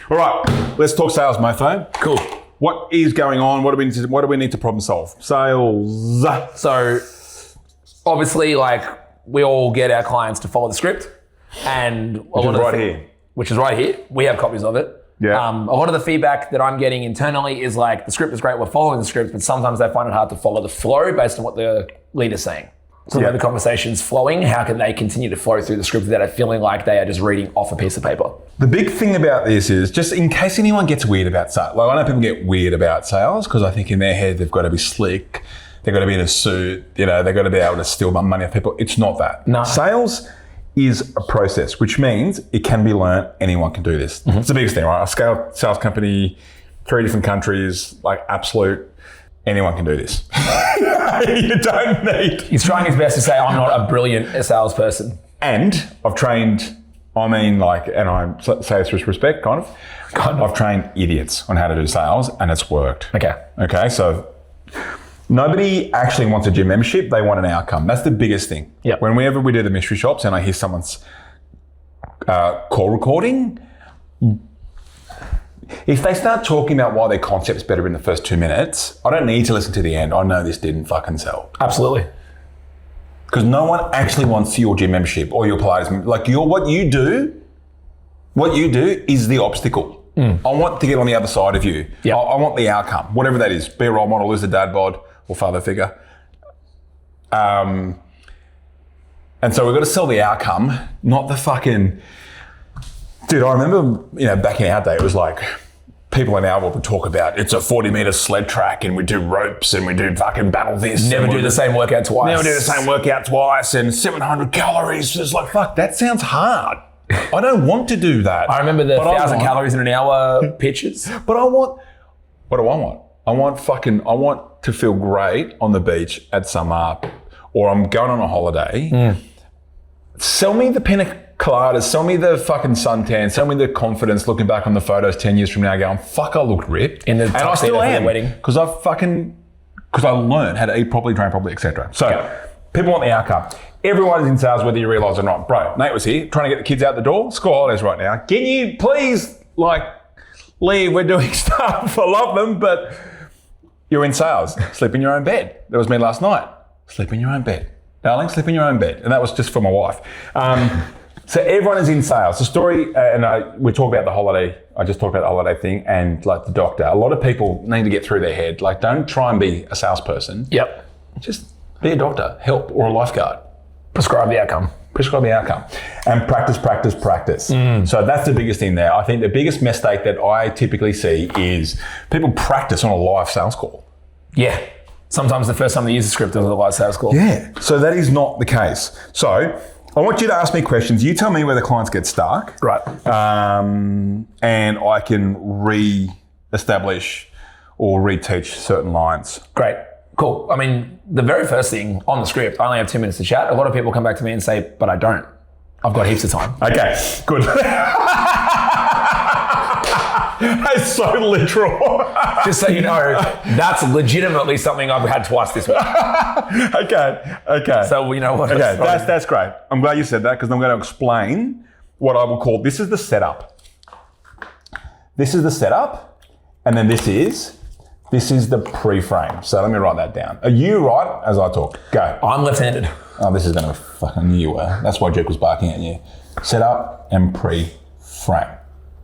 All right, let's talk sales, mofo. Cool. What is going on? What do we need to problem solve? Sales. So obviously, like, we all get our clients to follow the script, and Which is right here. We have copies of it. Yeah. A lot of the feedback that I'm getting internally is like, the script is great, we're following the script, but sometimes they find it hard to follow the flow based on what the leader's saying. So when the conversation's flowing, how can they continue to flow through the script without feeling like they are just reading off a piece of paper? The big thing about this is, just in case anyone gets weird about sales, like I know people get weird about sales because I think in their head they've got to be slick, they've got to be in a suit, they've got to be able to steal money off people. It's not that. No. Sales is a process, which means it can be learned. Anyone can do this. It's the biggest thing, right? A scale sales company, 3 different countries, like absolute. Anyone can do this. You don't need. He's trying his best to say, I'm not a brilliant salesperson. And I've trained, and I say this with respect, kind of. I've trained idiots on how to do sales, and it's worked. Okay, so nobody actually wants a gym membership. They want an outcome. That's the biggest thing. Yep. Whenever we do the mystery shops and I hear someone's call recording, if they start talking about why their concept's better in the first 2 minutes, I don't need to listen to the end. I know this didn't fucking sell. Absolutely. Because no one actually wants your gym membership or your Pilates. Like what you do is the obstacle. I want to get on the other side of you. Yep. I want the outcome, whatever that is. Be a role model, lose a dad bod or father figure. And so we've got to sell the outcome, not the fucking... Dude, I remember, back in our day, it was like people in our world would talk about it's a 40-meter sled track and we do ropes and we do fucking battle this. Never do the same workout twice. Never do the same workout twice and 700 calories. It's like, fuck, that sounds hard. I don't want to do that. I remember the 1,000 calories in an hour pitches. But what do I want? I want to feel great on the beach at summer, or I'm going on a holiday. Sell me the pina coladas, sell me the fucking suntan, sell me the confidence looking back on the photos 10 years from now going, fuck, I look ripped. And I still am. Wedding. Because I learned how to eat properly, train properly, etc. So people want the outcome. Everyone is in sales whether you realise it or not. Bro, Nate was here trying to get the kids out the door. School holidays right now. Can you please, leave? We're doing stuff. I love them, but you're in sales. Sleep in your own bed. That was me last night. Sleep in your own bed. Darling, sleep in your own bed. And that was just for my wife. So everyone is in sales. The story, we talk about the holiday. I just talked about the holiday thing and the doctor. A lot of people need to get through their head. Don't try and be a salesperson. Yep. Just be a doctor, help, or a lifeguard. Prescribe the outcome. And practice. So that's the biggest thing there. I think the biggest mistake that I typically see is people practice on a live sales call. Yeah. Sometimes the first time they use the script is a live sales call. Yeah. So that is not the case. So I want you to ask me questions. You tell me where the clients get stuck. Right. And I can re-establish or reteach certain lines. Great. Cool. I mean, the very first thing on the script, I only have 2 minutes to chat. A lot of people come back to me and say, but I don't. I've got heaps of time. Okay, good. That's so literal. Just so you know, that's legitimately something I've had twice this week. Okay. So you know what? Okay, that's great. I'm glad you said that because I'm going to explain what I will call, this is the setup. This is the setup, and then this is the pre-frame. So let me write that down. Are you right as I talk? Go. I'm left-handed. Oh, this is going to be fucking you were. That's why Jake was barking at you. Setup and pre-frame.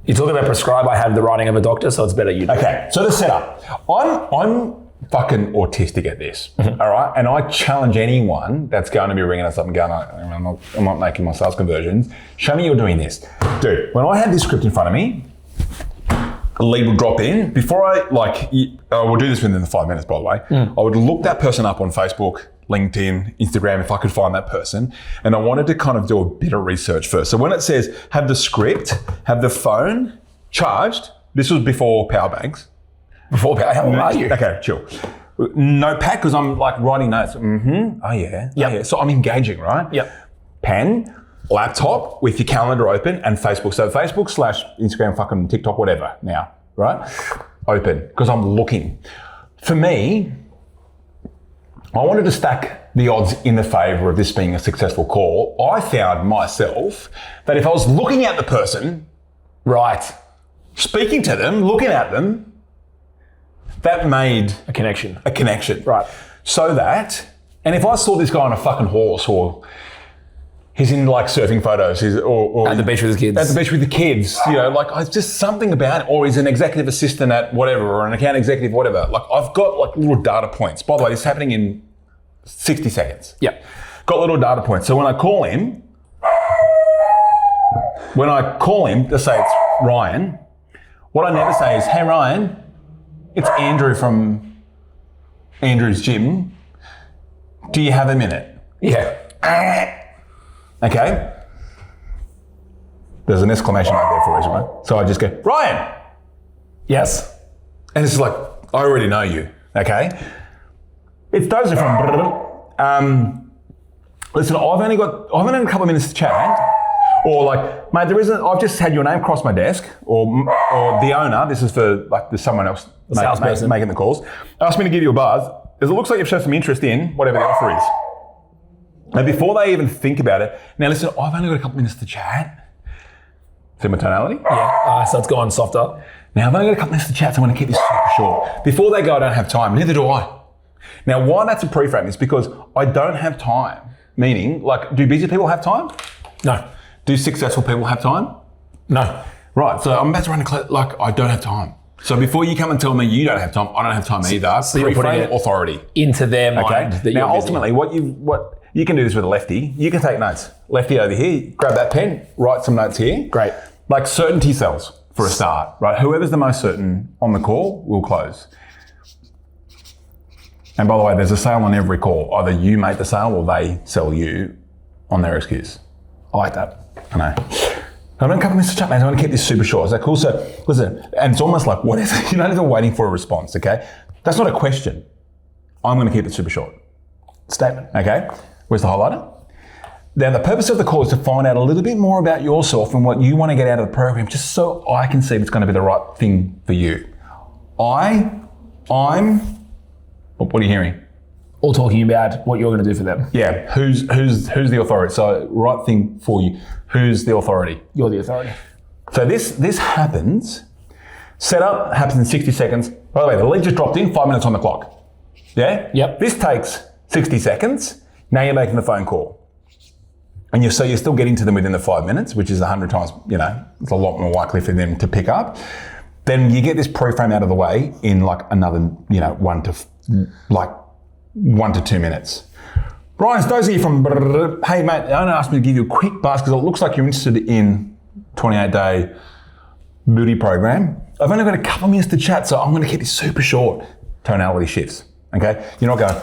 You're talking about prescribe. I have the writing of a doctor, so it's better you do. Okay, so the setup. I'm fucking autistic at this, all right? And I challenge anyone that's going to be ringing us up and going, I'm not making my sales conversions. Show me you're doing this. Dude, when I had this script in front of me, a lead would drop in. Before I will do this within the 5 minutes, by the way. I would look that person up on Facebook, LinkedIn, Instagram, if I could find that person. And I wanted to kind of do a bit of research first. So when it says have the script, have the phone charged, this was before power banks. Before power, how old are you? Okay, chill. Notepad, because I'm writing notes. Oh yeah. Yeah. So I'm engaging, right? Yep. Pen, laptop with your calendar open and Facebook. So Facebook / Instagram, fucking TikTok, whatever now, right? Open, because I'm looking. For me, I wanted to stack the odds in the favor of this being a successful call. I found myself that if I was looking at the person, right, speaking to them, looking at them, that made A connection. a connection. Right. So that, and if I saw this guy on a fucking horse, or he's in like surfing photos, or At the beach with his kids. at the beach with the kids, like it's just something about it, or he's an executive assistant at whatever, or an account executive, whatever. Like I've got like little data points. By the way, this is happening in 60 seconds. Yep. Got little data points. So when I call him, let's say it's Ryan, what I never say is, hey Ryan, it's Andrew from Andrew's gym. Do you have a minute? Yeah. Okay. There's an exclamation mark there for us, right? So I just go, Ryan. Yes. And it's like, I already know you. Okay. It's Dozer from, listen, I've only got a couple of minutes to chat. Or like, mate, I've just had your name cross my desk, or the owner, this is for like, there's someone else making the calls, asked me to give you a buzz, because it looks like you've shown some interest in whatever the offer is. And before they even think about it, now listen, I've only got a couple minutes to chat. See my tonality? Yeah. So it's gone softer. Now I've only got a couple minutes to chat, so I'm going to keep this super short. Before they go, I don't have time. Neither do I. Now why that's a pre-frame is because I don't have time. Meaning, like, do busy people have time? No. Do successful people have time? No. Right, so I'm about to run I don't have time. So before you come and tell me you don't have time, I don't have time either. So you're putting it authority into their mind. Okay. Now ultimately, what you can do this with a lefty. You can take notes. Lefty over here, grab that pen, write some notes here. Great. Like certainty cells for a start, right? Whoever's the most certain on the call will close. And by the way, there's a sale on every call. Either you make the sale or they sell you on their excuse. I like that. I know. I've got a couple minutes to chat, man. I want to keep this super short. Is that cool? So, listen, and it's almost like, what is it? You're not even waiting for a response, okay? That's not a question. I'm going to keep it super short. Statement. Okay? Where's the highlighter? Now, the purpose of the call is to find out a little bit more about yourself and what you want to get out of the program, just so I can see if it's going to be the right thing for you. What are you hearing? All talking about what you're going to do for them. Yeah, who's the authority? So, right thing for you. Who's the authority? You're the authority. So this happens. Setup happens in 60 seconds. By the way, the lead just dropped in, 5 minutes on the clock. Yeah? Yep. This takes 60 seconds. Now you're making the phone call. And you're still getting to them within the 5 minutes, which is 100 times, it's a lot more likely for them to pick up. Then you get this pre-frame out of the way in like another, 1 to 2 minutes. Ryan Stosey from, hey mate, the owner asked me to give you a quick buzz because it looks like you're interested in 28-day booty program. I've only got a couple minutes to chat, so I'm going to keep this super short. Tonality shifts, okay? You're not going,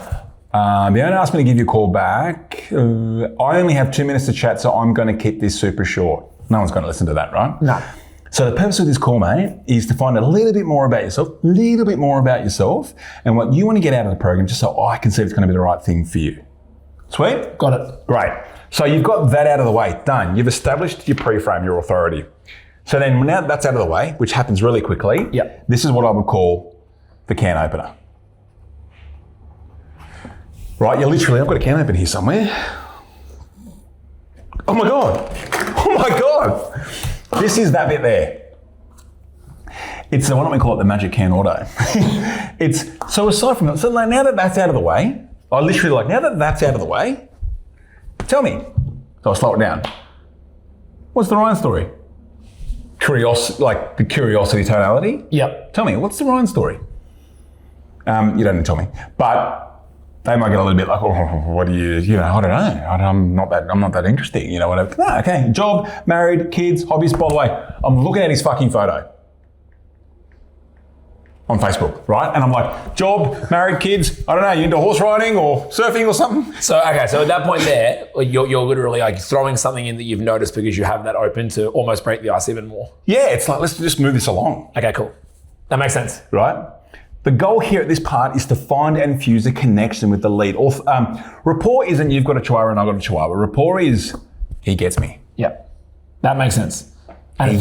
the owner asked me to give you a call back. I only have 2 minutes to chat, so I'm going to keep this super short. No one's going to listen to that, right? No. So the purpose of this call, mate, is to find a little bit more about yourself, and what you want to get out of the program, just so I can see if it's going to be the right thing for you. Sweet? Got it. Great. So you've got that out of the way. Done. You've established your pre-frame, your authority. So then now that's out of the way, which happens really quickly, Yep. This is what I would call the can opener. Right? I've got a can opener here somewhere. Oh my God. This is that bit there. It's why don't we call it the magic can auto? So aside from that, so now that that's out of the way, now that that's out of the way, tell me. So I'll slow it down. What's the Ryan story? The curiosity tonality? Yep. Tell me, what's the Ryan story? You don't need to tell me. But they might get a little bit like, what do you, I don't know. I'm not that interesting, whatever. No, okay. Job, married, kids, hobbies. By the way, I'm looking at his fucking photo on Facebook, right? And I'm like, job, married, kids, I don't know, you into horse riding or surfing or something? So at that point there, you're literally like throwing something in that you've noticed because you have that open to almost break the ice even more. Yeah, it's like, let's just move this along. Okay, cool. That makes sense. Right? The goal here at this part is to find and fuse a connection with the lead. Rapport isn't you've got a chihuahua and I've got a chihuahua. Rapport is he gets me. Yep. That makes sense. And he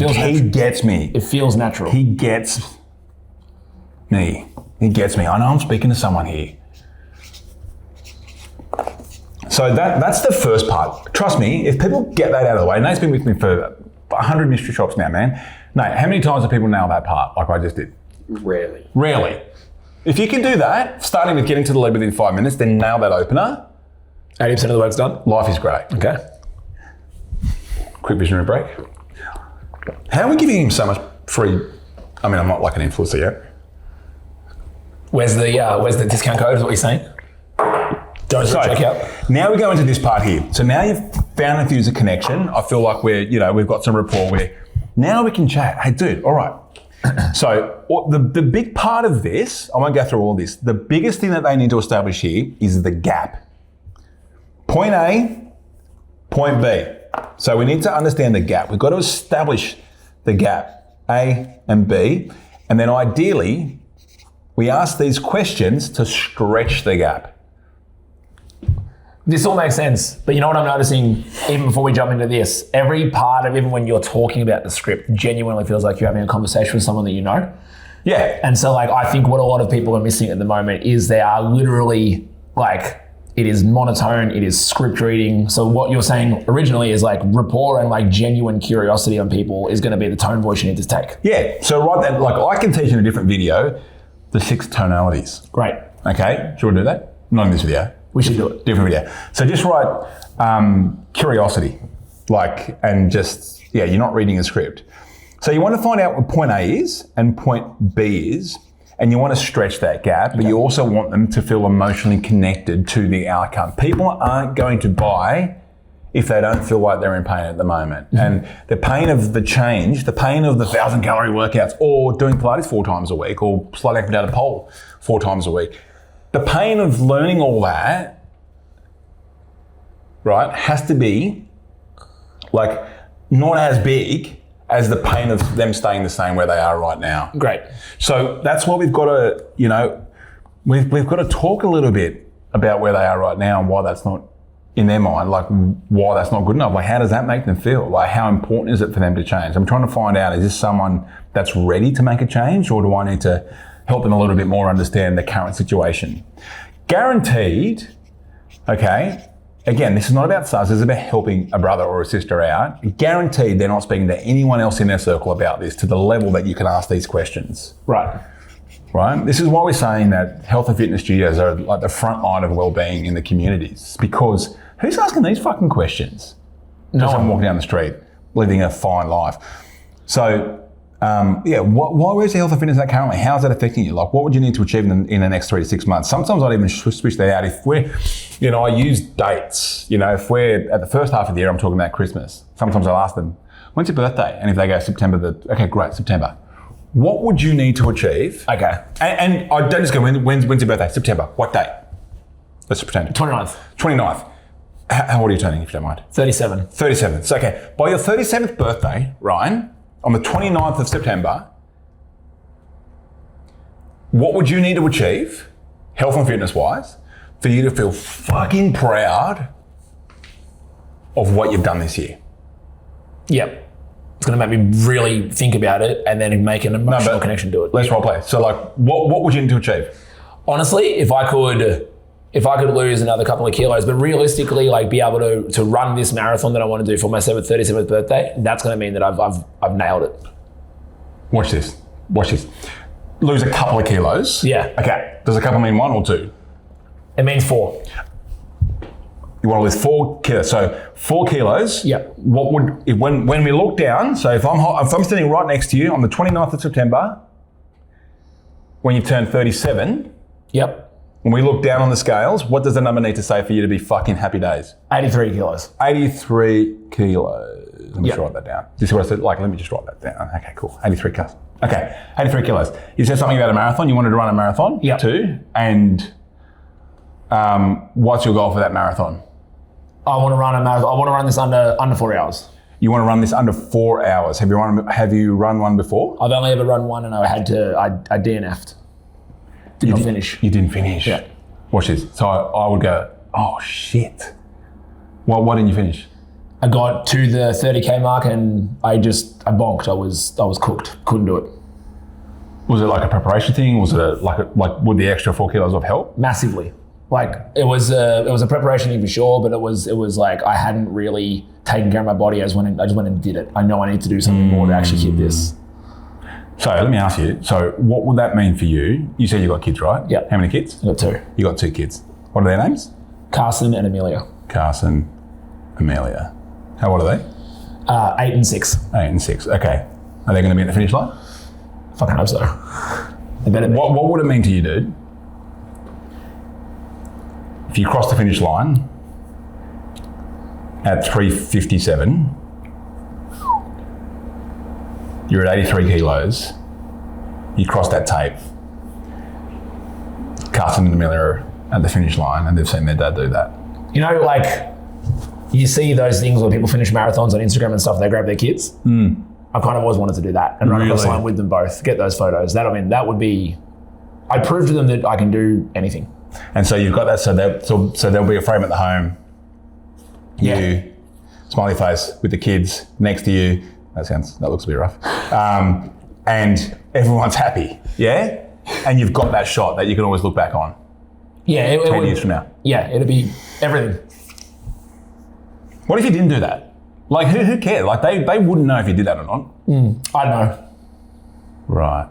gets me. It feels natural. He gets me. He gets me. I know I'm speaking to someone here. So that's the first part. Trust me, if people get that out of the way, Nate's been with me for 100 mystery shops now, man. Nate, how many times do people nail that part like I just did? Rarely. If you can do that, starting with getting to the lead within 5 minutes, then nail that opener. 80% of the work's done. Life is great. Okay. Quick visionary break. How are we giving him so much free? I mean, I'm not like an influencer yet. Where's the discount code is what you're saying? Don't check out. Now we go into this part here. So now you've found and fused a connection. I feel like we've got some rapport where now we can chat. Hey, dude, all right. So the big part of this, I won't go through all this. The biggest thing that they need to establish here is the gap. Point A, point B. So we need to understand the gap. We've got to establish the gap, A and B. And then ideally, we ask these questions to stretch the gap. This all makes sense, but you know what I'm noticing, even before we jump into this, every part of even when you're talking about the script genuinely feels like you're having a conversation with someone that you know. Yeah. And so like, I think what a lot of people are missing at the moment is they are literally like, it is monotone, it is script reading. So what you're saying originally is like rapport and like genuine curiosity on people is gonna be the tone voice you need to take. Yeah, so right then, like I can teach in a different video the 6 tonalities. Great. Okay, should we do that? Not in this video. We should do it. Different video. So just write curiosity, you're not reading a script. So you want to find out what point A is and point B is, and you want to stretch that gap, but you also want them to feel emotionally connected to the outcome. People aren't going to buy if they don't feel like they're in pain at the moment. Mm-hmm. And the pain of the change, the pain of the 1,000-calorie workouts, or doing Pilates 4 times a week, or sliding up and down a pole 4 times a week, the pain of learning all that, right, has to be like not as big as the pain of them staying the same where they are right now. Great. So that's what we've got to, we've got to talk a little bit about where they are right now and why that's not in their mind, like why that's not good enough. Like how does that make them feel? Like how important is it for them to change? I'm trying to find out, is this someone that's ready to make a change, or do I need to help them a little bit more understand the current situation? Guaranteed, okay, again, this is not about SARS, this is about helping a brother or a sister out. Guaranteed they're not speaking to anyone else in their circle about this to the level that you can ask these questions. Right. Right? This is why we're saying that health and fitness studios are like the front line of well-being in the communities, because who's asking these fucking questions? No Just one walking down the street, living a fine life. So, why where's the health and fitness at currently? How's that affecting you? Like, what would you need to achieve in the next 3 to 6 months? Sometimes I'd even switch that out. If we're, I use dates. If we're at the first half of the year, I'm talking about Christmas. Sometimes I'll ask them, when's your birthday? And if they go September, okay, great, September. What would you need to achieve? Okay. And I don't just go, when's your birthday? September. What date? Let's pretend. 29th. 29th. How old are you turning, if you don't mind? 37. 37. So, okay, by your 37th birthday, Ryan, on the 29th of September, what would you need to achieve, health and fitness wise, for you to feel fucking proud of what you've done this year? Yep. It's going to make me really think about it and then make an emotional connection to it. Let's role play. So like, what would you need to achieve? Honestly, if I could lose another couple of kilos, but realistically, like be able to run this marathon that I want to do for my 37th birthday, that's going to mean that I've nailed it. Watch this. Lose a couple of kilos. Yeah. Okay. Does a couple mean 1 or 2? It means 4. You want to lose 4 kilos. So 4 kilos. Yeah. What would, when we look down, so if I'm standing right next to you on the 29th of September, when you turn 37. Yep. When we look down on the scales, what does the number need to say for you to be fucking happy days? 83 kilos. 83 kilos. Let me just write that down. Do you see what I said? Like, let me just write that down. Okay, cool. 83 kilos. Okay, 83 kilos. You said something about a marathon. You wanted to run a marathon too. And what's your goal for that marathon? I want to run a marathon. I want to run this under 4 hours. You want to run this under 4 hours. Have you run one before? I've only ever run one, and I DNF'd. Did not finish. You didn't finish? Yeah. Watch this. So I would go, oh shit. Why didn't you finish? I got to the 30K mark and I bonked. I was cooked. Couldn't do it. Was it like a preparation thing? Was it like would the extra 4 kilos have helped? Massively. Like it was a preparation thing for sure, but it was like I hadn't really taken care of my body. I just went and did it. I know I need to do something more to actually hit this. So let me ask you, so what would that mean for you? You said you got kids, right? Yeah. How many kids? I got 2. You got 2 kids. What are their names? Carson and Amelia. Carson, Amelia. How old are they? 8 and 6. 8 and 6. Okay. Are they going to be at the finish line? Fucking hope so. They better be. What would it mean to you, dude? If you cross the finish line at 3:57, you're at 83 kilos, you cross that tape, Carson and Amelia are at the finish line and they've seen their dad do that. You know, like, you see those things where people finish marathons on Instagram and stuff, they grab their kids. I've kind of always wanted to do that and run across the line with them both, get those photos. That would be, I prove to them that I can do anything. And so you've got that, so there'll be a frame at the home, you, smiley face with the kids next to you. That looks a bit rough. And everyone's happy, yeah? And you've got that shot that you can always look back on. Yeah. 10 years from now. Yeah, it'd be everything. What if you didn't do that? Like, who cared? Like, they wouldn't know if you did that or not. I'd know. Right.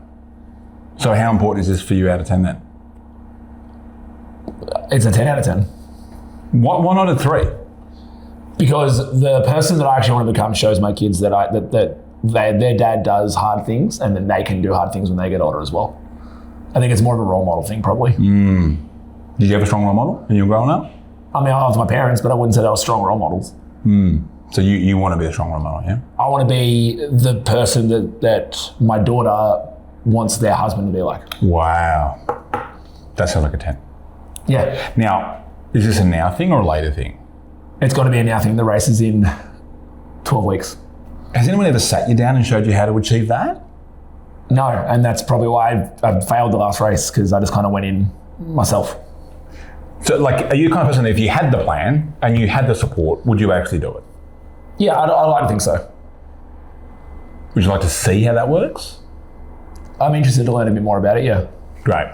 So how important is this for you out of 10 then? It's a 10 out of 10. Why not a 3? Because the person that I actually want to become shows my kids that their dad does hard things and then they can do hard things when they get older as well. I think it's more of a role model thing probably. Did you have a strong role model when you were growing up? I mean, I loved my parents, but I wouldn't say they were strong role models. So you want to be a strong role model, yeah? I want to be the person that my daughter wants their husband to be like. Wow. That sounds like a 10. Yeah. Now, is this a now thing or a later thing? It's got to be a now thing. The race is in 12 weeks. Has anyone ever sat you down and showed you how to achieve that? No, and that's probably why I failed the last race, because I just kind of went in myself. So, like, are you the kind of person that if you had the plan and you had the support, would you actually do it? Yeah, I like to think so. Would you like to see how that works? I'm interested to learn a bit more about it, yeah. Great.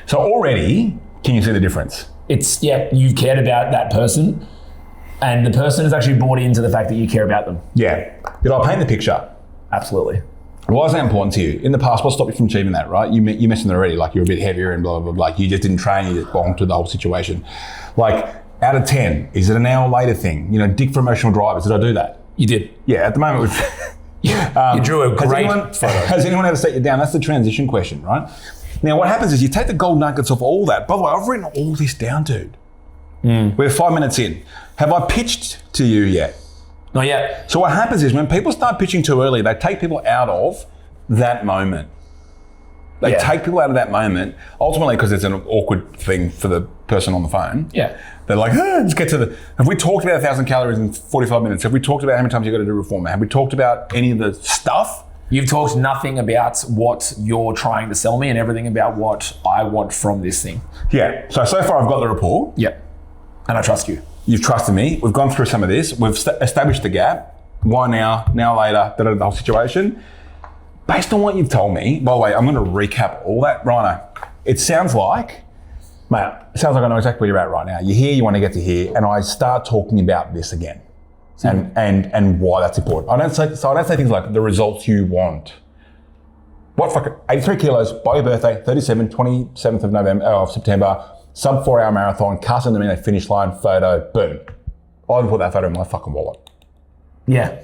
So already, can you see the difference? You've cared about that person, and the person has actually bought into the fact that you care about them. Yeah. Did I paint the picture? Absolutely. Why is that important to you? In the past, what stopped you from achieving that, right? You mentioned it already, like you're a bit heavier and blah, blah, blah. Like you just didn't train, you just bonked to the whole situation. Like, out of 10, is it an hour later thing? You know, dig for emotional drivers, did I do that? You did. Yeah, at the moment, you drew a great photo. Has anyone ever set you down? That's the transition question, right? Now, what happens is you take the gold nuggets of all that. By the way, I've written all this down, dude. We're 5 minutes in. Have I pitched to you yet? Not yet. So what happens is when people start pitching too early, they take people out of that moment. They take people out of that moment, ultimately because it's an awkward thing for the person on the phone. Yeah. They're like, let's get to have we talked about 1,000 calories in 45 minutes? Have we talked about how many times you've got to do reformer? Have we talked about any of the stuff? You've talked nothing about what you're trying to sell me and everything about what I want from this thing. Yeah. So far I've got the rapport. Yep. And I trust you. You've trusted me. We've gone through some of this. We've established the gap. Why now? Now later? The whole situation. Based on what you've told me, by the way, I'm going to recap all that. Rhino, it sounds like, mate, I know exactly where you're at right now. You're here, you want to get to here, and I start talking about this again and why that's important. I don't say things like the results you want. What fucking 83 kilos by your birthday, 27th of November, of September, sub 4 hour marathon, Carson Amelia finish line photo, boom. I would put that photo in my fucking wallet. Yeah.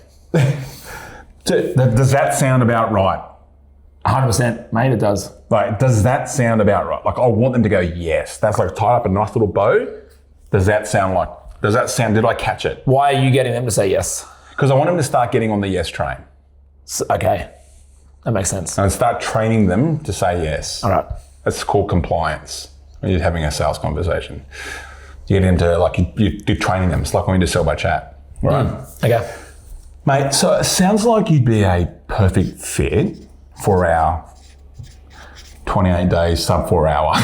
Does that sound about right? 100%, mate, it does. Like, does that sound about right? Like, I want them to go, yes. That's like tied up a nice little bow. Did I catch it? Why are you getting them to say yes? Because I want them to start getting on the yes train. Okay, that makes sense. And start training them to say yes. All right. That's called compliance. When you're having a sales conversation. You get into, like, you're training them. It's like when you do sell by chat, right? Okay. Mate, so it sounds like you'd be a perfect fit for our 28 days, sub 4 hour.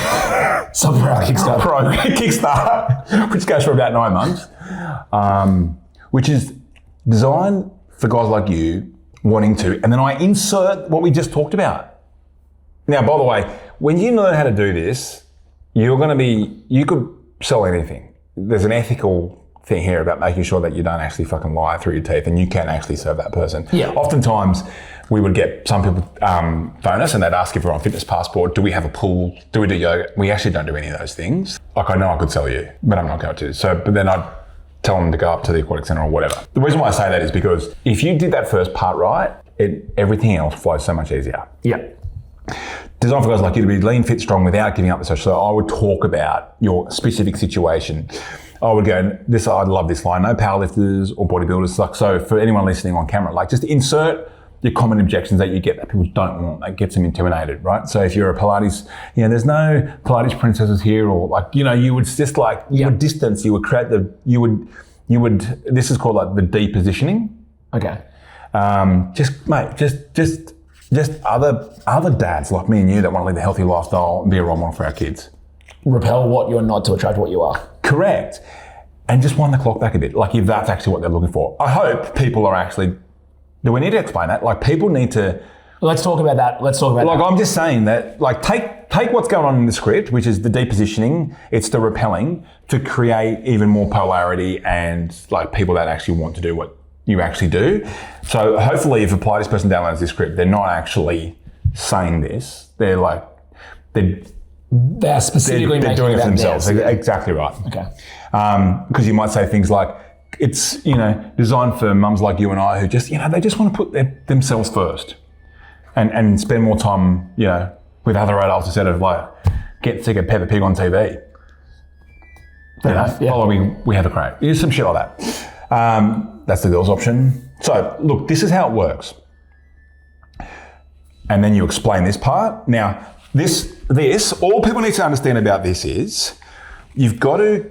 Sub 4 hour Kickstart, which goes for about 9 months, which is designed for guys like you wanting to, and then I insert what we just talked about. Now, by the way, when you learn how to do this, you could sell anything. There's an ethical thing here about making sure that you don't actually fucking lie through your teeth and you can actually serve that person. Yeah. Oftentimes, we would get some people phone us and they'd ask if we're on Fitness Passport, do we have a pool, do we do yoga? We actually don't do any of those things. Like, I know I could sell you, but I'm not going to. So, but then I'd tell them to go up to the aquatic centre or whatever. The reason why I say that is because if you did that first part right, everything else flows so much easier. Yeah. Designed for guys like you to be lean, fit, strong without giving up the social. So I would talk about your specific situation. I would go, I love this line, no powerlifters or bodybuilders. Like, so for anyone listening on camera, like just insert your common objections that you get that people don't want, that gets them intimidated, right? So if you're a Pilates, there's no Pilates princesses here, or like, you would just like, you would distance, you would create this is called like the depositioning. Okay. Just other dads like me and you that want to lead a healthy lifestyle and be a role model for our kids. Repel what you're not to attract what you are. Correct. And just wind the clock back a bit, like if that's actually what they're looking for. I hope people are actually, do we need to explain that? Like people need to... Let's talk about that. Like I'm just saying that, like take what's going on in the script, which is the depositioning, it's the repelling, to create even more polarity and like people that actually want to do what you actually do. So hopefully if a Pilates person downloads this script, they're not actually saying this. They're like, they're specifically they're doing it for themselves. Exactly right. Okay. Because you might say things like, it's, designed for mums like you and I who just, they just want to put themselves first and spend more time, with other adults instead of like get sick of Peppa Pig on TV. Following We Have a Crack. There's some shit like that. That's the girls' option. So look, this is how it works. And then you explain this part. Now, this, all people need to understand about this is you've got to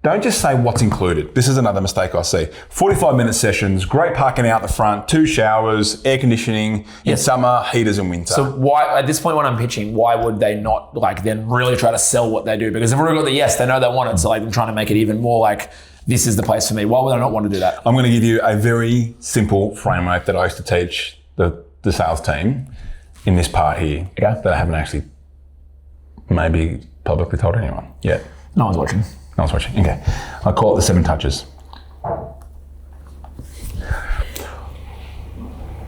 don't just say what's included. This is another mistake I see. 45-minute sessions, great parking out the front, 2 showers, air conditioning in summer, heaters in winter. So why, at this point when I'm pitching, why would they not then really try to sell what they do? Because they've already got the yes, they know they want it. So I'm trying to make it even more like, this is the place for me. Why would I not want to do that? I'm going to give you a very simple framework that I used to teach the sales team in this part here that I haven't actually maybe publicly told anyone yet. No one's watching. No one's watching. Okay. I call it the 7 touches.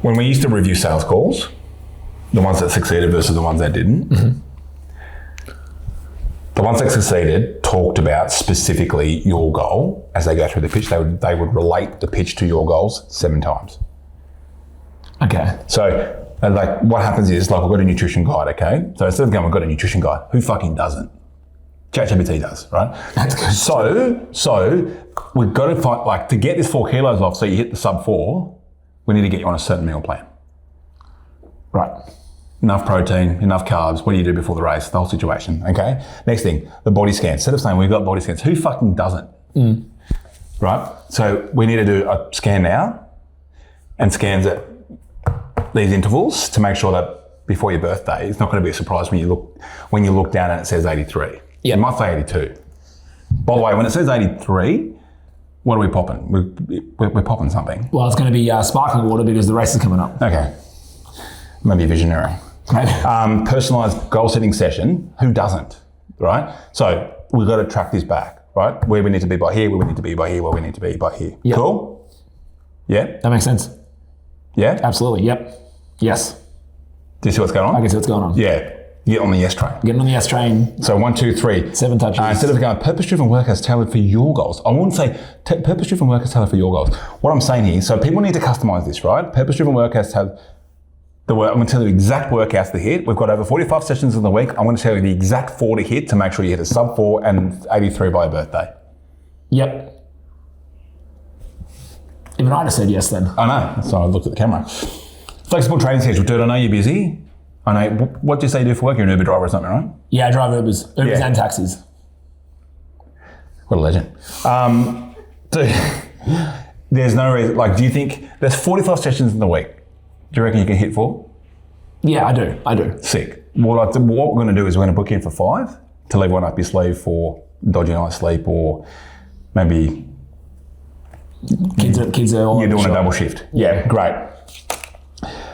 When we used to review sales calls, the ones that succeeded versus the ones that didn't, the ones that succeeded talked about specifically your goal as they go through the pitch. They would relate the pitch to your goals 7 times. Okay. So like what happens is like I've got a nutrition guide, okay? So instead of going, I've got a nutrition guide, who fucking doesn't? ChatGPT does, right? So we've got to find, like, to get this 4 kilos off so you hit the sub 4, we need to get you on a certain meal plan. Right. Enough protein, enough carbs, what do you do before the race, the whole situation, okay? Next thing, the body scans. Instead of saying we've got body scans, who fucking doesn't? Right? So we need to do a scan now and scans at these intervals to make sure that before your birthday, it's not going to be a surprise when you look down and it says 83. Yeah. It might say 82. By the way, when it says 83, what are we popping? We're popping something. Well, it's going to be sparkling water because the race is coming up. Okay. Maybe a visionary. Personalised goal setting session, who doesn't, right? So we've got to track this back, right? Where we need to be by here, where we need to be by here, where we need to be by here. Yep. Cool? Yeah? That makes sense. Yeah? Absolutely, yep. Yes. Do you see what's going on? I can see what's going on. Yeah. Get on the yes train. Getting on the yes train. So 1, 2, 3. 7 touches. Instead of going purpose-driven workouts tailored for your goals. I wouldn't say purpose-driven workouts tailored for your goals. What I'm saying here, so people need to customize this, right? Purpose-driven workouts have I'm going to tell you the exact workouts to hit. We've got over 45 sessions in the week. I'm going to tell you the exact 4 to hit to make sure you hit a sub 4 and 83 by your birthday. Yep. Even I just said yes then. I know. So I looked at the camera. Flexible training schedule. Dude, I know you're busy. I know. What do you say you do for work? You're an Uber driver or something, right? Yeah, I drive Ubers and taxis. What a legend. So there's no reason, like, do you think there's 45 sessions in the week? Do you reckon you can hit 4? Yeah, I do. Sick. What we're going to do is we're going to book in for 5 to leave one up your sleeve for dodgy night's sleep, or maybe kids are all you're doing a double shift. Yeah, great.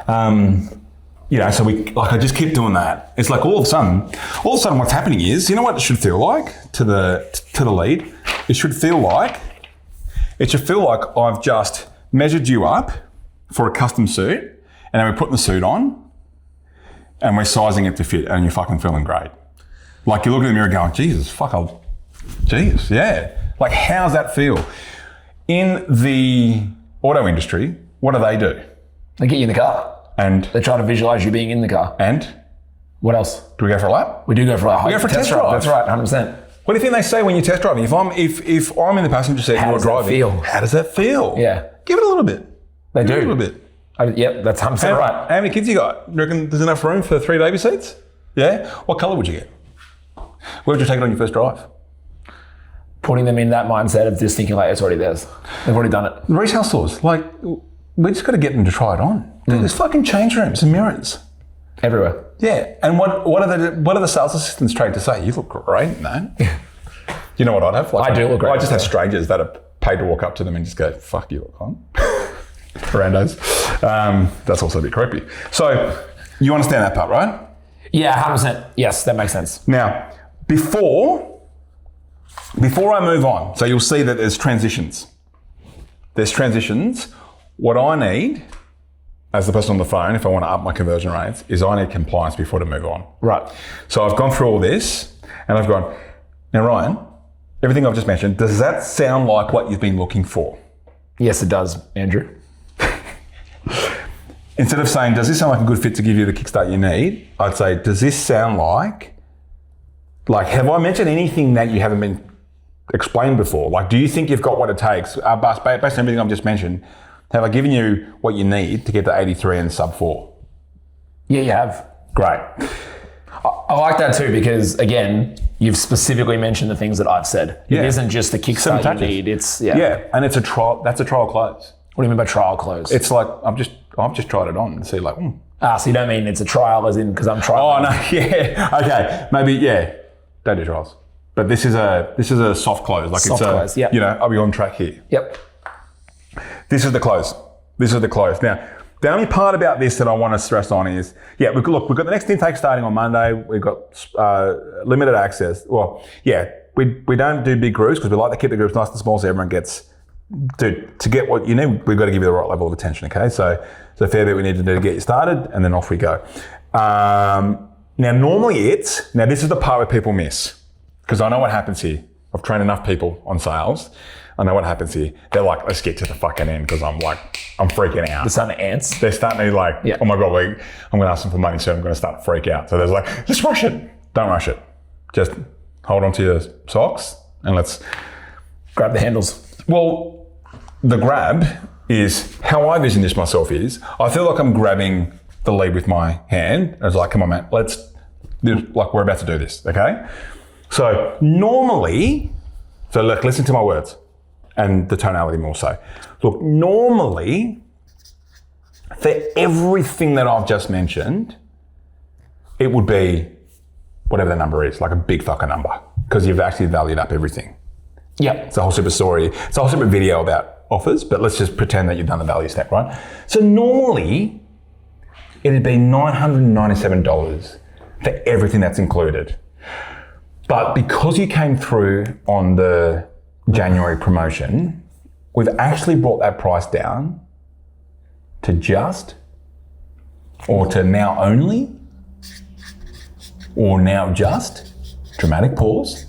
So I just keep doing that. It's like all of a sudden what's happening is, you know what it should feel like to the lead? It should feel like I've just measured you up for a custom suit, and then we're putting the suit on, and we're sizing it to fit, and you're fucking feeling great. Like you look in the mirror going, Jesus, yeah. Like how's that feel? In the auto industry, what do? They get you in the car. And? They try to visualize you being in the car. And? What else? Do we go for a lap? We do go for a lap. We go for a test drive. That's right, 100%. What do you think they say when you're test driving? If I'm in the passenger seat and you're driving, how does that feel? Yeah. Give it a little bit. They do. A little bit. Yep, that's 100% right. How many kids you got? You reckon there's enough room for 3 baby seats? Yeah? What colour would you get? Where would you take it on your first drive? Putting them in that mindset of just thinking like it's already theirs. They've already done it. Retail stores, like, we just got to get them to try it on. There's fucking change rooms and mirrors. Everywhere. Yeah. And what are the sales assistants trained to say? You look great, man. You know what I'd have? Like, I do look great. I just have strangers that are paid to walk up to them and just go, fuck, you look hot. Randos. That's also a bit creepy. So you understand that part, right? Yeah, 100%. Yes, that makes sense. Now, before I move on, so you'll see that there's transitions. What I need as the person on the phone, if I want to up my conversion rates, is I need compliance before to move on. Right. So I've gone through all this and I've gone, now Ryan, everything I've just mentioned, does that sound like what you've been looking for? Yes, it does, Andrew. Instead of saying, does this sound like a good fit to give you the kickstart you need? I'd say, does this sound like, have I mentioned anything that you haven't been explained before? Like, do you think you've got what it takes? Based on everything I've just mentioned, have I given you what you need to get to 83 and sub 4? Yeah, you have. Great. I like that too because, again, you've specifically mentioned the things that I've said. Yeah. It isn't just the kickstart you need. It's, Yeah, and it's a trial. That's a trial close. What do you mean by trial close? It's like, I've just tried it on and see like, so you don't mean it's a trial as in because I'm trying. Oh, no, yeah. Okay, maybe, yeah. Don't do trials. But this is a soft close. Like soft close, yeah. I'll be on track here. Yep. This is the close. Now, the only part about this that I want to stress on is, we've got the next intake starting on Monday. We've got limited access. Well, we don't do big groups because we like to keep the groups nice and small so everyone gets, to get what you need, we've got to give you the right level of attention, okay? So it's a fair bit we need to do to get you started and then off we go. Now, normally this is the part where people miss because I know what happens here. I've trained enough people on sales. I know what happens here. They're like, let's get to the fucking end because I'm freaking out. They're starting to ants. They're starting to oh my God, I'm going to ask them for money soon. I'm going to start to freak out. So there's like, let's rush it. Don't rush it. Just hold on to your socks and let's grab the handles. Well, the grab is how I vision this myself is I feel like I'm grabbing the lead with my hand. I was like, come on, man, we're about to do this, okay? So normally, listen to my words and the tonality more so. Look, normally, for everything that I've just mentioned, it would be whatever the number is, like a big fucking number, because you've actually valued up everything. Yep. It's a whole super story. It's a whole super video about offers, but let's just pretend that you've done the value stack, right? So normally, it'd be $997 for everything that's included. But because you came through on the January promotion, we've actually brought that price down to just, or to now only, or now just, dramatic pause.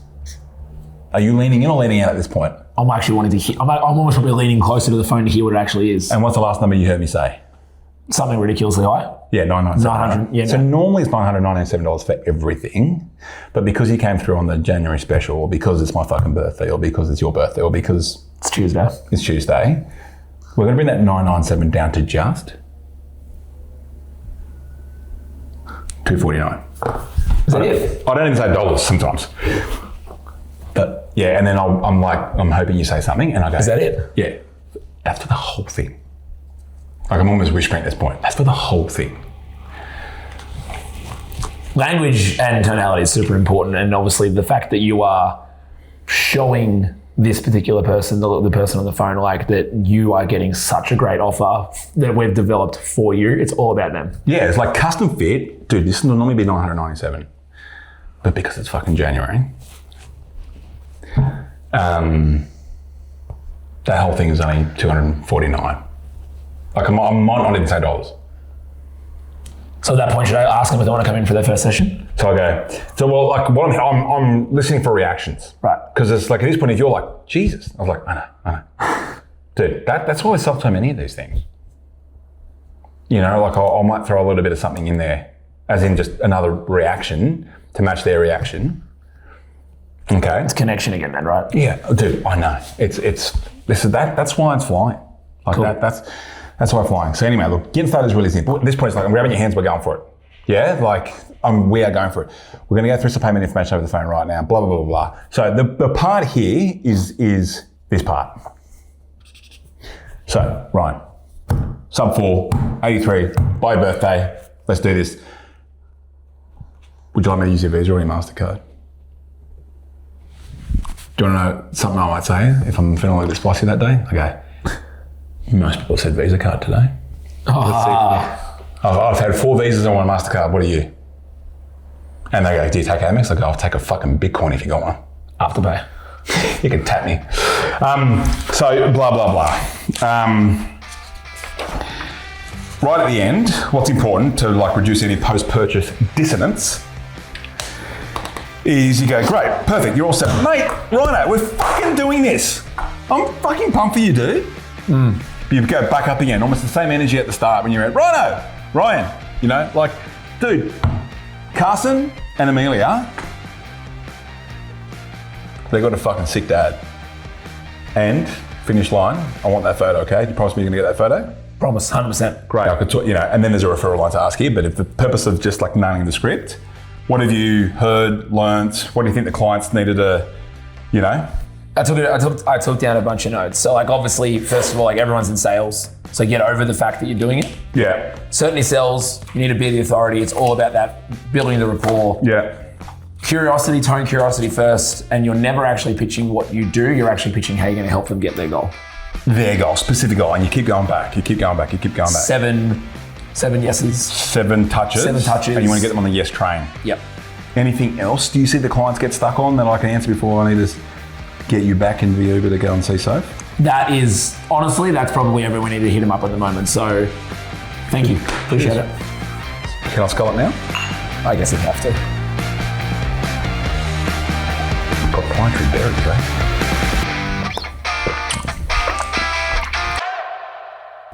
Are you leaning in or leaning out at this point? I'm actually wanting to hear, I'm almost probably leaning closer to the phone to hear what it actually is. And what's the last number you heard me say? Something ridiculously high. Yeah, $997. Yeah, so normally it's $997 for everything, but because you came through on the January special, or because it's my fucking birthday, or because it's your birthday, or because it's Tuesday, we're going to bring that $997 down to just $249. Is that it? I don't even say dollars sometimes. But yeah, and then I'm hoping you say something, and I go, is that it? Yeah, that's for the whole thing. Like I'm almost whispering at this point. That's for the whole thing. Language and tonality is super important, and obviously the fact that you are showing this particular person, the person on the phone, like that you are getting such a great offer that we've developed for you. It's all about them. Yeah, it's like custom fit. Dude, this will normally be $997, but because it's fucking January, that whole thing is only $249. Like I might not even say dollars. So at that point, should I ask them if they want to come in for their first session? So I go, like what I'm listening for reactions. Right. Because it's like at this point, if you're like, Jesus, I was like, I know. Dude, that's why I self-tell many of these things. You know, like I might throw a little bit of something in there, as in just another reaction to match their reaction. Okay. It's connection again then, right? Yeah, dude, I know. That's why it's flying. Like cool. That's why flying. So anyway, look, getting started is really simple. At this point, it's like I'm grabbing your hands, we're going for it. Yeah, like we are going for it. We're going to go through some payment information over the phone right now. Blah blah blah blah blah. So the part here is this part. So Ryan, sub 4, 83, by your birthday. Let's do this. Would you like me to use your Visa or your MasterCard? Do you want to know something I might say if I'm feeling a little bit spicy that day? Okay. Most people said Visa card today. I've had 4 Visas and 1 MasterCard. What are you? And they go, do you take Amex? I go, I'll take a fucking Bitcoin if you got one. Afterpay. You can tap me. So blah, blah, blah. Right at the end, what's important to like reduce any post-purchase dissonance is you go, great, perfect, you're all set. Mate, Rhino, we're fucking doing this. I'm fucking pumped for you, dude. You go back up again, almost the same energy at the start when you're at, Ryan, you know, like, dude, Carson and Amelia, they got a fucking sick dad. And, finish line, I want that photo, okay? You promise me you're gonna get that photo? Promise, 100%. Great, I could talk, you know, and then there's a referral line to ask here, but if the purpose of just like nailing the script, what have you heard, learnt? What do you think the clients needed to, you know? I took down a bunch of notes. So like obviously, first of all, like everyone's in sales. So get over the fact that you're doing it. Yeah. Certainly sales, you need to be the authority. It's all about that building the rapport. Yeah. Curiosity, tone curiosity first. And you're never actually pitching what you do. You're actually pitching how you're going to help them get their goal. Their goal, specific goal. And you keep going back, 7 yeses. 7 touches. 7 touches. And you want to get them on the yes train. Yep. Anything else do you see the clients get stuck on that I can answer before I need to get you back into the Uber to go and see Soph? That is, honestly, that's probably everyone we need to hit him up at the moment. So thank you. Appreciate it. Can I skull it now? I guess I'd have to. Got pine tree berries, right?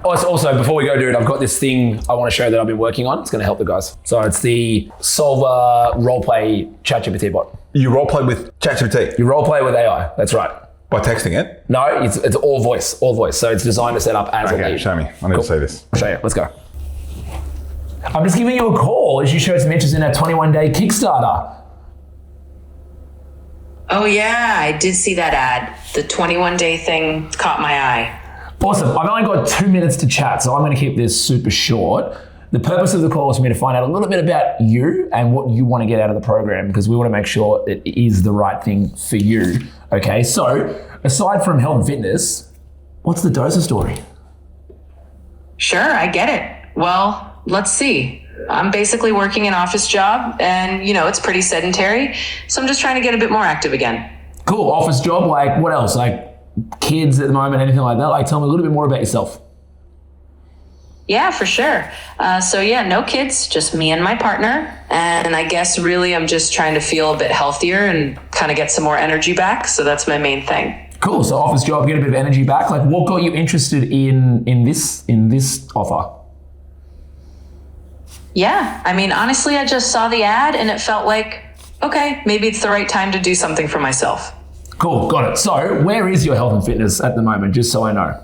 Also, before we go do it, I've got this thing I want to show that I've been working on. It's going to help the guys. So it's the Solver roleplay ChatGPT bot. You roleplay with ChatGPT? You roleplay with AI, that's right. By texting it? No, it's all voice. So it's designed to set up as a lead. Okay, show me. I need to see this. I'll show you. Let's go. I'm just giving you a call as you showed some interest in our 21-day Kickstarter. Oh yeah, I did see that ad. The 21-day thing caught my eye. Awesome. I've only got 2 minutes to chat, so I'm going to keep this super short. The purpose of the call is for me to find out a little bit about you and what you want to get out of the program, because we want to make sure it is the right thing for you. Okay, so aside from health and fitness, what's the dozer story? Sure, I get it. Well, let's see. I'm basically working an office job and, you know, it's pretty sedentary. So I'm just trying to get a bit more active again. Cool. Office job. Like what else? Like kids at the moment, anything like that? Like tell me a little bit more about yourself. Yeah, for sure. So yeah, no kids, just me and my partner. And I guess really I'm just trying to feel a bit healthier and kind of get some more energy back. So that's my main thing. Cool. So office job, get a bit of energy back. Like what got you interested in this offer? Yeah, I mean, honestly, I just saw the ad and it felt like, okay, maybe it's the right time to do something for myself. Cool, got it. So where is your health and fitness at the moment, just so I know?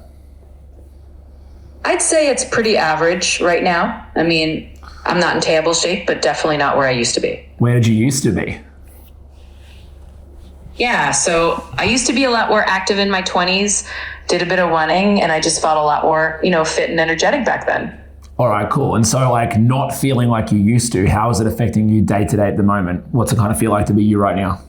I'd say it's pretty average right now. I mean, I'm not in terrible shape, but definitely not where I used to be. Where did you used to be? Yeah, so I used to be a lot more active in my 20s, did a bit of running, and I just felt a lot more, fit and energetic back then. All right, cool. And so like not feeling like you used to, how is it affecting you day to day at the moment? What's it kind of feel like to be you right now?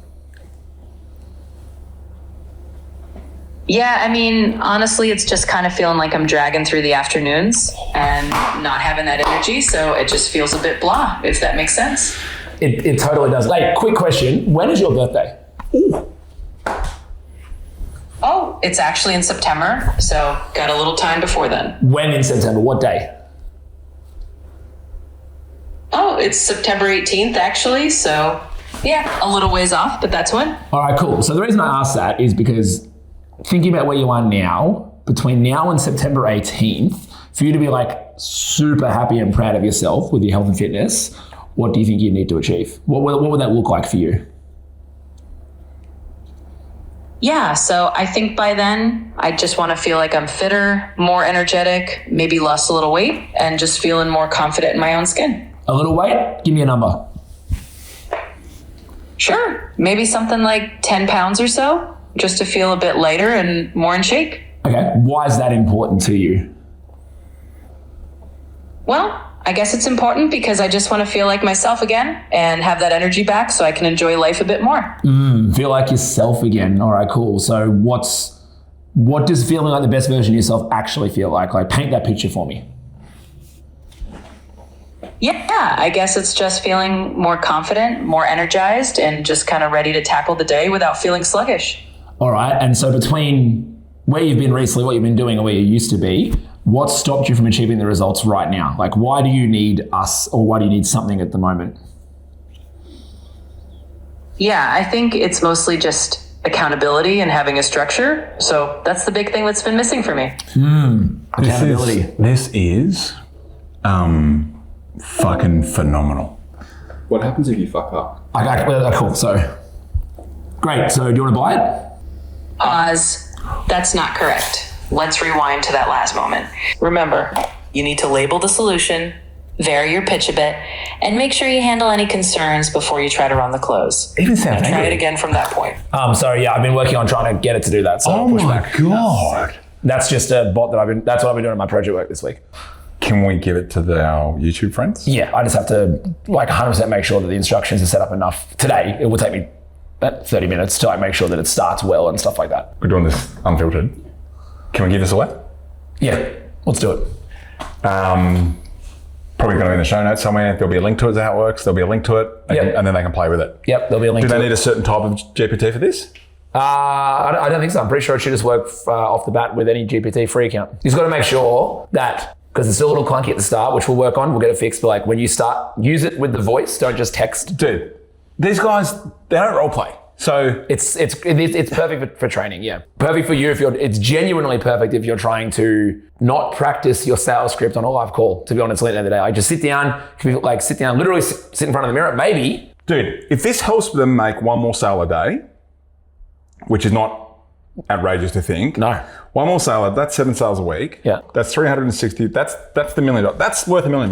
Yeah, I mean, honestly, it's just kind of feeling like I'm dragging through the afternoons and not having that energy. So it just feels a bit blah, if that makes sense. It totally does. Like, quick question. When is your birthday? Oh, Oh, it's actually in September, so got a little time before then. When in September? What day? Oh, it's September 18th, actually. So, yeah, a little ways off, but that's when. All right, cool. So the reason I asked that is because thinking about where you are now, between now and September 18th, for you to be like super happy and proud of yourself with your health and fitness, what do you think you need to achieve? What would that look like for you? Yeah, so I think by then I just want to feel like I'm fitter, more energetic, maybe lost a little weight, and just feeling more confident in my own skin. A little weight? Give me a number. Sure, maybe something like 10 pounds or so, just to feel a bit lighter and more in shape. Okay, why is that important to you? Well, I guess it's important because I just want to feel like myself again and have that energy back so I can enjoy life a bit more. Feel like yourself again. All right, cool. So what does feeling like the best version of yourself actually feel like? Like, paint that picture for me. Yeah, I guess it's just feeling more confident, more energized, and just kind of ready to tackle the day without feeling sluggish. All right, and so between where you've been recently, what you've been doing, and where you used to be, what stopped you from achieving the results right now? Like, why do you need us, or why do you need something at the moment? Yeah, I think it's mostly just accountability and having a structure. So that's the big thing that's been missing for me. Accountability. This is fucking phenomenal. What happens if you fuck up? Cool. So, great. So, do you want to buy it? Pause. That's not correct. Let's rewind to that last moment. Remember, you need to label the solution, vary your pitch a bit, and make sure you handle any concerns before you try to run the close. Even sounds Try angry. it again from that point. Sorry, yeah, I've been working on trying to get it to do that. So I'll push back. God. That's just a bot that's what I've been doing in my project work this week. Can we give it to our YouTube friends? Yeah, I just have to 100% make sure that the instructions are set up enough. Today, it will take me about 30 minutes to make sure that it starts well and stuff like that. We're doing this unfiltered. Can we give this away? Yeah, let's do it. Probably going to be in the show notes somewhere. There'll be a link to it, is how it works. There'll be a link to it, and then they can play with it. Yep, there'll be a link Do to it. they need a certain type of GPT for this? I don't think so. I'm pretty sure it should just work off the bat with any GPT free account. You just got to make sure that, because it's still a little clunky at the start, which we'll work on, we'll get it fixed, but when you start, use it with the voice, don't just text. Dude, these guys, they don't role play. So it's perfect for training, yeah. Perfect for you it's genuinely perfect if you're trying to not practice your sales script on a live call, to be honest, at the end of the day. Just sit down, literally sit in front of the mirror, maybe. Dude, if this helps them make one more sale a day, which is not outrageous to think. No. One more sale, that's 7 sales a week. Yeah. That's 360, that's the $1 million. That's worth $1 million.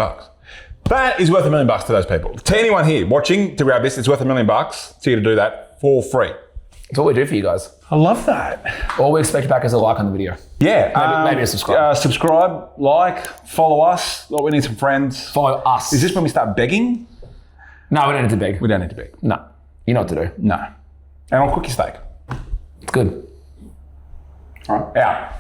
That is worth $1 million to those people. To anyone here watching to grab this, it's worth $1 million to you to do that for free. It's what we do for you guys. I love that. All we expect back is a like on the video. Yeah. Maybe a subscribe. Subscribe, like, follow us. We need some friends. Follow us. Is this when we start begging? No, we don't need to beg. We don't need to beg. No. You know what to do. No. And I'll cook your steak. It's good. All right. Out.